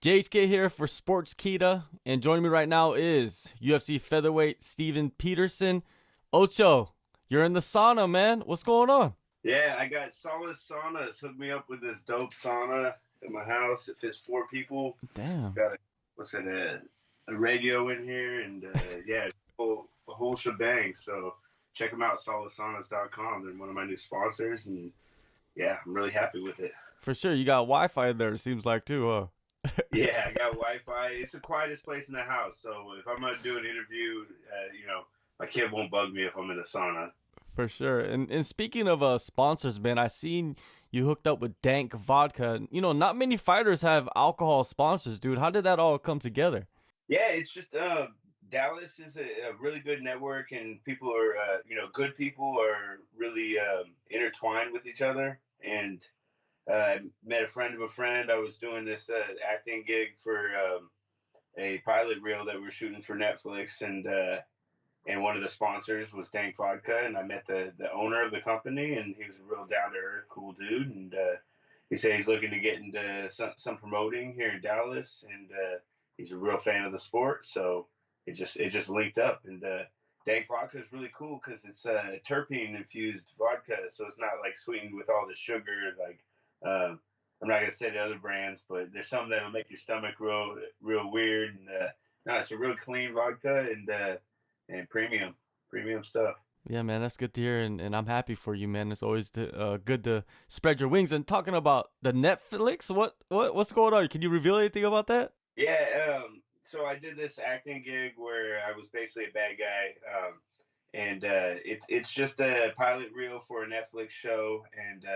JHK here for Sportskeeda, and joining me right now is UFC featherweight Steven Peterson. Ocho, you're in the sauna, man. What's going on? Yeah, I got Solace Saunas hooked me up with this dope sauna at my house. It fits four people. Damn. Got a radio in here, and yeah, a whole shebang. So check them out, solacesaunas.com. They're one of my new sponsors, and yeah, I'm really happy with it. For sure, you got Wi-Fi in there, it seems like, too, huh? Yeah, I got Wi-Fi. It's the quietest place in the house. So if I'm gonna do an interview, my kid won't bug me if I'm in a sauna. For sure. And speaking of sponsors, man, I seen you hooked up with Dank Vodka. You know, not many fighters have alcohol sponsors, dude. How did that all come together? Yeah, it's just Dallas is a really good network, and people are good people are really intertwined with each other. And I met a friend of a friend. I was doing this acting gig for a pilot reel that we were shooting for Netflix, and one of the sponsors was Dank Vodka, and I met the owner of the company, and he was a real down to earth, cool dude, and he said he's looking to get into some promoting here in Dallas, and he's a real fan of the sport, so it just linked up, and Dank Vodka is really cool because it's terpene infused vodka, so it's not like sweetened with all the sugar. Like I'm not gonna say the other brands, but there's some that'll make your stomach real weird, and no, it's a real clean vodka and premium stuff. Yeah, man, that's good to hear, and I'm happy for you, man. It's always good to spread your wings. And talking about the Netflix, what's going on? Can you reveal anything about that? Yeah, so I did this acting gig where I was basically a bad guy, and it's just a pilot reel for a Netflix show, and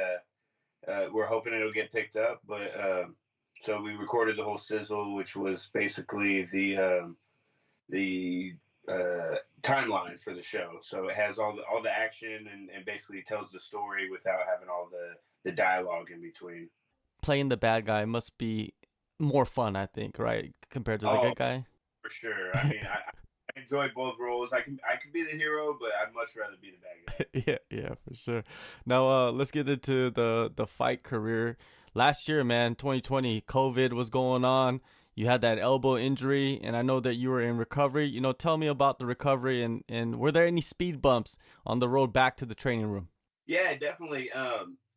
we're hoping it'll get picked up. But so we recorded the whole sizzle, which was basically the timeline for the show. So it has all the action and basically tells the story without having all the dialogue in between. Playing the bad guy must be more fun, I think, right, compared to the Oh, good guy. for sure. I mean, I enjoy both roles. I can be the hero, but I'd much rather be the bad guy. Yeah, for sure. Now, let's get into the fight career. Last year, man, 2020, COVID was going on. You had that elbow injury, and I know that you were in recovery. You know, tell me about the recovery, and were there any speed bumps on the road back to the training room? Yeah, definitely.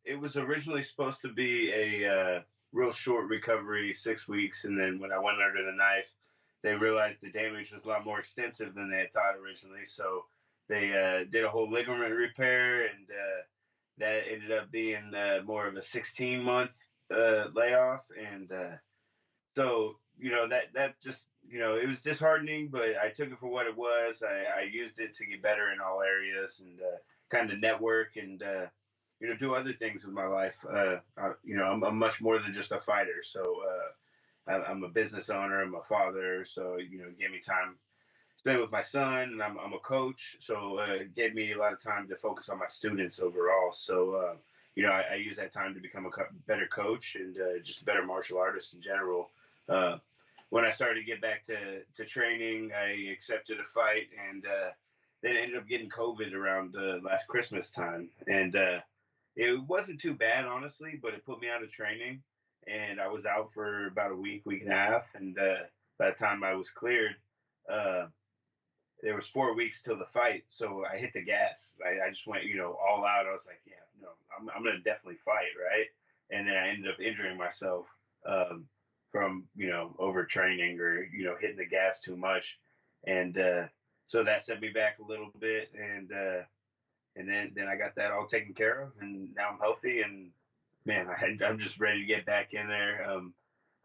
It was originally supposed to be a real short recovery, 6 weeks, and then when I went under the knife, they realized the damage was a lot more extensive than they had thought originally. So they did a whole ligament repair, and that ended up being more of a 16-month layoff. And so that just it was disheartening, but I took it for what it was. I used it to get better in all areas and kind of network and do other things with my life. I'm much more than just a fighter. So I'm a business owner. I'm a father. So it gave me time to spend with my son, and I'm a coach. So it gave me a lot of time to focus on my students overall. So I use that time to become a better coach and just a better martial artist in general. Uh, when I started to get back to training, I accepted a fight, and then ended up getting COVID around last Christmas time. And it wasn't too bad, honestly, but it put me out of training, and I was out for about a week and a half. And by the time I was cleared, uh, there was 4 weeks till the fight, so I hit the gas. I just went, all out. I was like, yeah, no, I'm gonna definitely fight, right? And then I ended up injuring myself from overtraining or hitting the gas too much, and so that set me back a little bit, and then I got that all taken care of, and now I'm healthy, and man, I'm just ready to get back in there.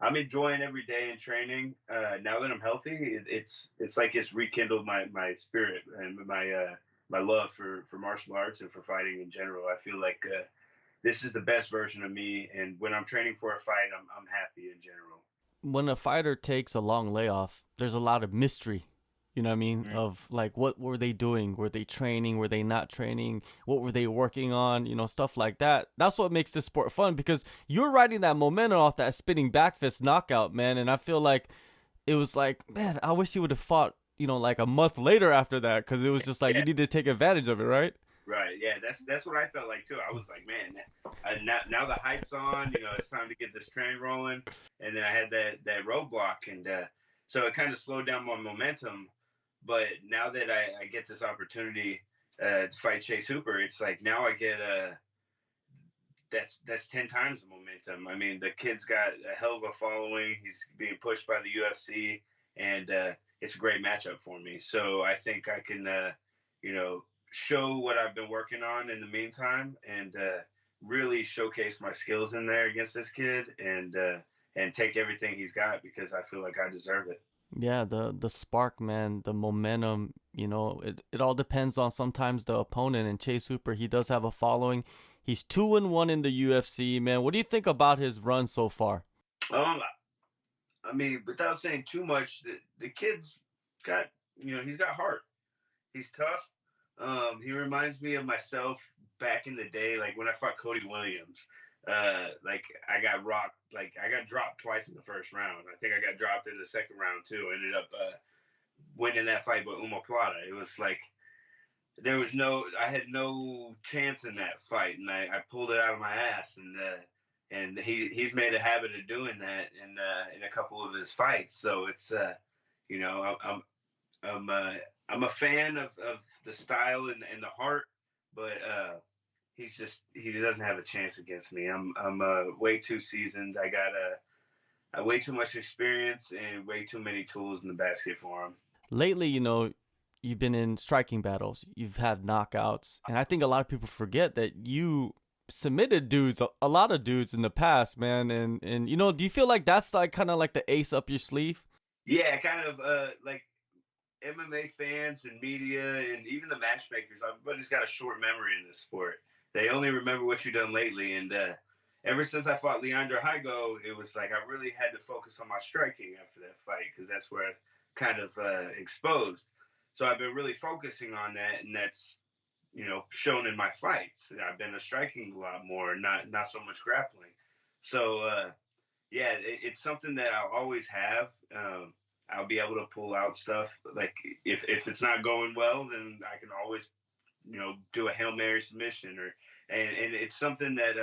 I'm enjoying every day in training. Now that I'm healthy, it's like it's rekindled my spirit and my love for martial arts and for fighting in general. I feel like this is the best version of me, and when I'm training for a fight, I'm happy in general. When a fighter takes a long layoff, there's a lot of mystery. You know what I mean? Mm. Of like, what were they doing? Were they training? Were they not training? What were they working on? You know, stuff like that. That's what makes this sport fun because you're riding that momentum off that spinning back fist knockout, man. And I feel like it was like, man, I wish you would have fought, like a month later after that because it was just like you need to take advantage of it, right? Right. Yeah. That's what I felt like too. I was like, man, now the hype's on. It's time to get this train rolling. And then I had that roadblock, and so it kind of slowed down my momentum. But now that I get this opportunity to fight Chase Hooper, it's like now I get that's 10 times the momentum. I mean, the kid's got a hell of a following. He's being pushed by the UFC, and it's a great matchup for me. So I think I can, show what I've been working on in the meantime, and really showcase my skills in there against this kid, and take everything he's got because I feel like I deserve it. Yeah, the spark, man, the momentum, it all depends on sometimes the opponent. And Chase Hooper, he does have a following. He's 2-1 in the UFC, man. What do you think about his run so far? Um, I mean, without saying too much, the kid's got, he's got heart. He's tough. He reminds me of myself back in the day, like when I fought Cody Williams. Like I got rocked, like I got dropped twice in the first round. I think I got dropped in the second round too. Ended up winning that fight with Uma Plata. It was like I had no chance in that fight, and I pulled it out of my ass, and he's made a habit of doing that in a couple of his fights. So it's you know, I'm I'm a fan of the style and the heart, but he doesn't have a chance against me. I'm way too seasoned. I got way too much experience and way too many tools in the basket for him. Lately, you've been in striking battles, you've had knockouts, and I think a lot of people forget that you submitted dudes, a lot of dudes in the past, man. And do you feel like that's like kind of like the ace up your sleeve? Yeah, kind of like MMA fans and media and even the matchmakers. Everybody's got a short memory in this sport. They only remember what you've done lately. And ever since I fought Leandro Higo, it was like I really had to focus on my striking after that fight because that's where I kind of exposed. So I've been really focusing on that, and that's shown in my fights. I've been striking a lot more, not so much grappling. So yeah, it's something that I'll always have. I'll be able to pull out stuff. Like if it's not going well, then I can always do a Hail Mary submission, and it's something that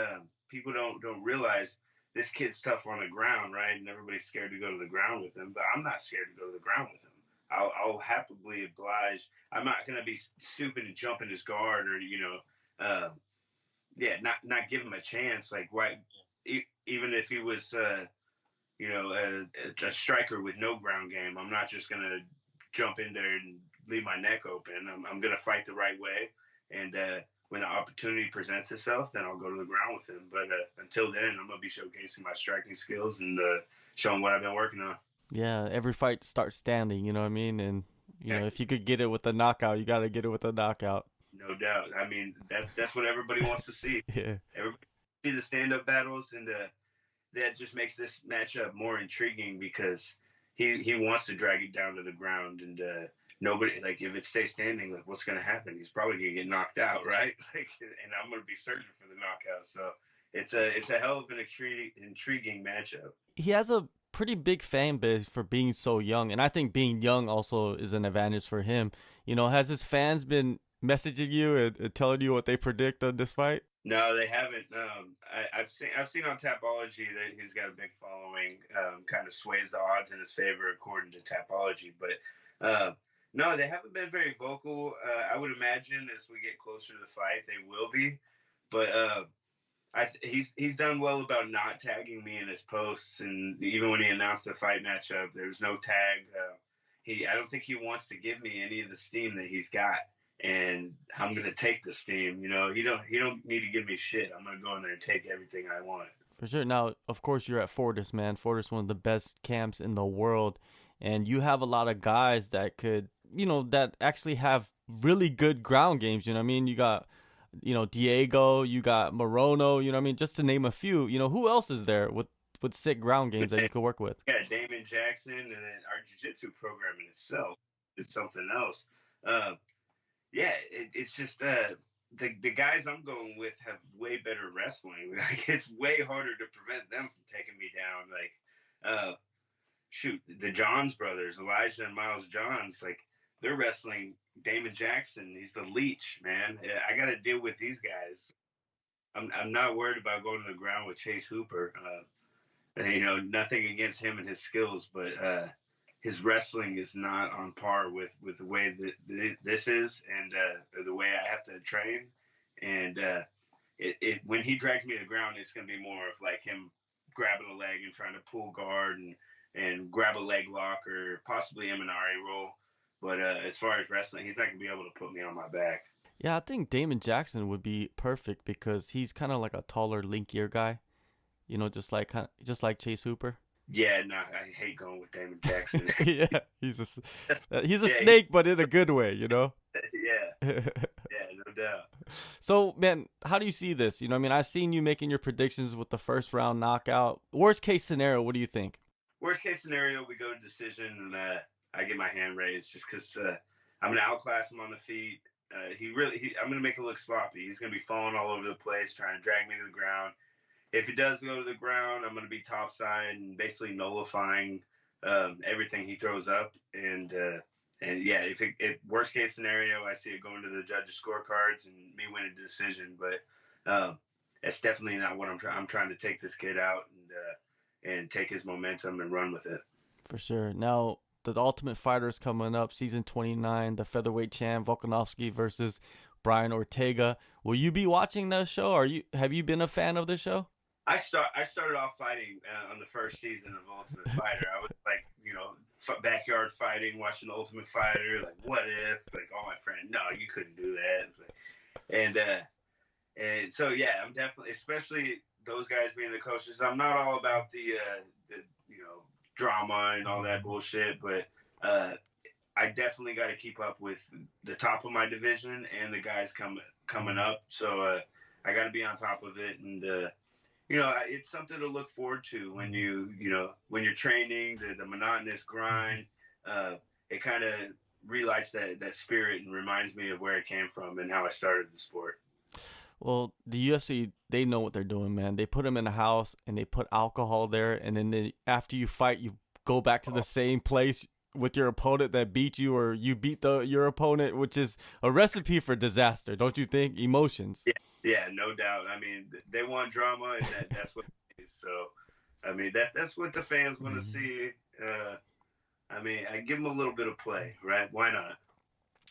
people don't realize. This kid's tough on the ground, right? And everybody's scared to go to the ground with him, but I'm not scared to go to the ground with him. I'll happily oblige. I'm not gonna be stupid and jump in his guard or not give him a chance. Like why? Even if he was a striker with no ground game, I'm not just gonna jump in there and leave my neck open. I'm gonna fight the right way, and when the opportunity presents itself, then I'll go to the ground with him. But until then, I'm gonna be showcasing my striking skills and showing what I've been working on. Yeah, every fight starts standing, you know what I mean? And if you could get it with a knockout, you got to get it with a knockout. No doubt. I mean, that's what everybody wants to see. Yeah. Everybody see the stand-up battles, and that just makes this matchup more intriguing because he wants to drag it down to the ground, and nobody, like, if it stays standing, like, what's going to happen? He's probably going to get knocked out, right? Like, and I'm going to be searching for the knockout. So it's a hell of an intriguing matchup. He has a pretty big fan base for being so young, and I think being young also is an advantage for him. Has his fans been messaging you and telling you what they predict on this fight? No, they haven't. I've seen on Tapology that he's got a big following. Kind of sways the odds in his favor according to Tapology, but no, they haven't been very vocal. I would imagine as we get closer to the fight, they will be. But he's done well about not tagging me in his posts, and even when he announced the fight matchup, there was no tag. I don't think he wants to give me any of the steam that he's got, and I'm gonna take the steam. He don't need to give me shit. I'm gonna go in there and take everything I want. For sure. Now, of course, you're at Fortis, man. Fortis, one of the best camps in the world, and you have a lot of guys that could, that actually have really good ground games. You know what I mean? You got Diego, you got Morono, you know what I mean? Just to name a few, who else is there with sick ground games that you could work with? Yeah, Damon Jackson, and then our jiu-jitsu program in itself is something else. Yeah, it's just the guys I'm going with have way better wrestling. Like, it's way harder to prevent them from taking me down. Like, shoot, the Johns brothers, Elijah and Miles Johns, like, they're wrestling Damon Jackson. He's the leech, man. I got to deal with these guys. I'm not worried about going to the ground with Chase Hooper. Nothing against him and his skills, but his wrestling is not on par with the way that this is, and the way I have to train. And when he drags me to the ground, it's going to be more of like him grabbing a leg and trying to pull guard and grab a leg lock or possibly Eminari roll. But as far as wrestling, he's not going to be able to put me on my back. Yeah, I think Damon Jackson would be perfect because he's kind of like a taller, linkier guy. Just like Chase Hooper. Yeah, no, I hate going with Damon Jackson. Yeah, he's a Yeah, snake, but in a good way, yeah, yeah, no doubt. So, man, how do you see this? I've seen you making your predictions with the first round knockout. Worst case scenario, what do you think? Worst case scenario, we go to decision, and I get my hand raised just because I'm gonna outclass him on the feet. I'm gonna make it look sloppy. He's gonna be falling all over the place, trying to drag me to the ground. If he does go to the ground, I'm going to be topside and basically nullifying everything he throws up. And yeah, if worst case scenario, I see it going to the judges' scorecards and me winning the decision. But it's definitely not what I'm trying. I'm trying to take this kid out and take his momentum and run with it. For sure. Now, the Ultimate Fighter is coming up, season 29, the featherweight champ Volkanovski versus Brian Ortega. Will you be watching the show? Have you been a fan of the show? I started off fighting on the first season of Ultimate Fighter. I was like, backyard fighting, watching the Ultimate Fighter. Like, what if? Like, all my friends, no, you couldn't do that. It's like, and so yeah, I'm definitely, especially those guys being the coaches. I'm not all about the drama and all that bullshit, but I definitely got to keep up with the top of my division and the guys coming up. So I got to be on top of it and. It's something to look forward to when when you're training, the monotonous grind. It kind of relights that spirit and reminds me of where it came from and how I started the sport. Well, the UFC, they know what they're doing, man. They put them in a house and they put alcohol there, and then after you fight, you go back to the same place with your opponent that beat you, or you beat your opponent, which is a recipe for disaster, don't you think? Emotions. Yeah, no doubt. I mean, they want drama, and that's what it is. So, I mean, that's what the fans want to see. I mean, I give them a little bit of play, right? Why not?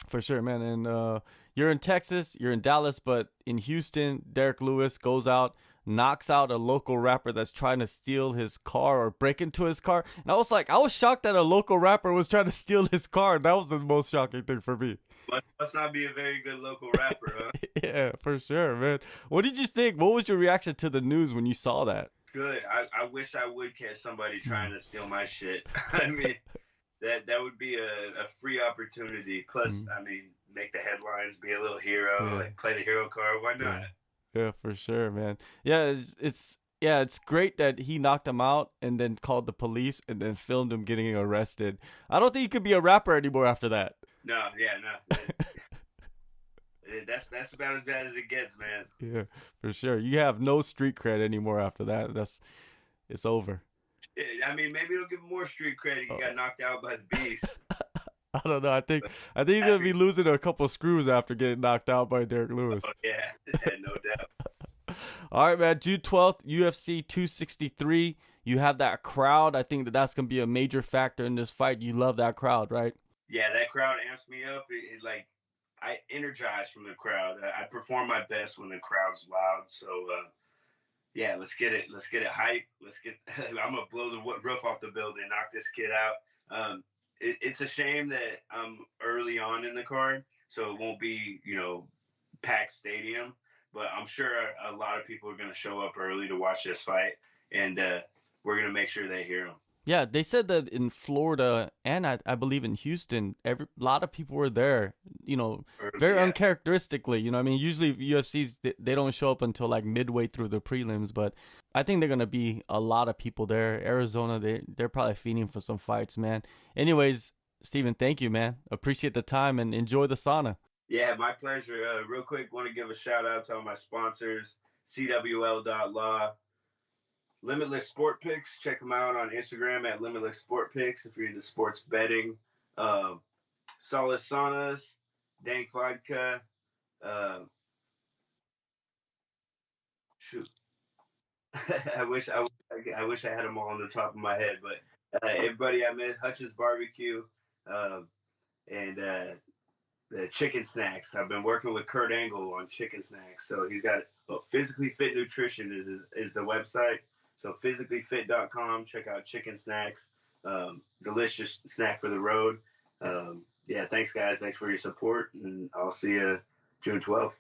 For sure, man. And you're in Texas, you're in Dallas, but in Houston, Derek Lewis goes out, knocks out a local rapper that's trying to steal his car or break into his car. And I was shocked that a local rapper was trying to steal his car. That was the most shocking thing for me. Must not be a very good local rapper, huh? Yeah, for sure, man. What did you think? What was your reaction to the news when you saw that? Good. I wish I would catch somebody trying to steal my shit. I mean, that would be a free opportunity. Plus, I mean, make the headlines, be a little hero, like play the hero card. Why not? Yeah, for sure, man. Yeah, it's great that he knocked him out and then called the police and then filmed him getting arrested. I don't think you could be a rapper anymore after that. No. That's about as bad as it gets, man. Yeah, for sure. You have no street cred anymore after that. It's over. I mean, maybe it'll give him more street credit. He got knocked out by the beast. I don't know. I think he's gonna be losing a couple of screws after getting knocked out by Derek Lewis. Oh, yeah, no doubt. All right, man. June 12th, UFC 263. You have that crowd. I think that's gonna be a major factor in this fight. You love that crowd, right? Yeah, that crowd amps me up. I energize from the crowd. I perform my best when the crowd's loud. So, yeah, let's get it hype. I'm gonna blow the roof off the building, knock this kid out. It's a shame that I'm early on in the card, so it won't be packed stadium. But I'm sure a lot of people are gonna show up early to watch this fight, and we're gonna make sure they hear him. Yeah, they said that in Florida and I believe in Houston, a lot of people were there, very uncharacteristically. I mean, usually UFCs, they don't show up until like midway through the prelims, but I think they're going to be a lot of people there. Arizona, they're probably feeding for some fights, man. Anyways, Steven, thank you, man. Appreciate the time and enjoy the sauna. Yeah, my pleasure. Real quick, want to give a shout out to all my sponsors, CWL.law. Limitless Sport Picks. Check them out on Instagram at Limitless Sport Picks if you're into sports betting. Solid Saunas, Dank Vodka. Uh, shoot, I wish I had them all on the top of my head, but everybody I met, Hutch's Barbecue, uh, and the chicken snacks. I've been working with Kurt Angle on chicken snacks, so he's got Physically Fit Nutrition is the website. So physicallyfit.com. Check out chicken snacks. Delicious snack for the road. Yeah, thanks guys. Thanks for your support, and I'll see you June 12th.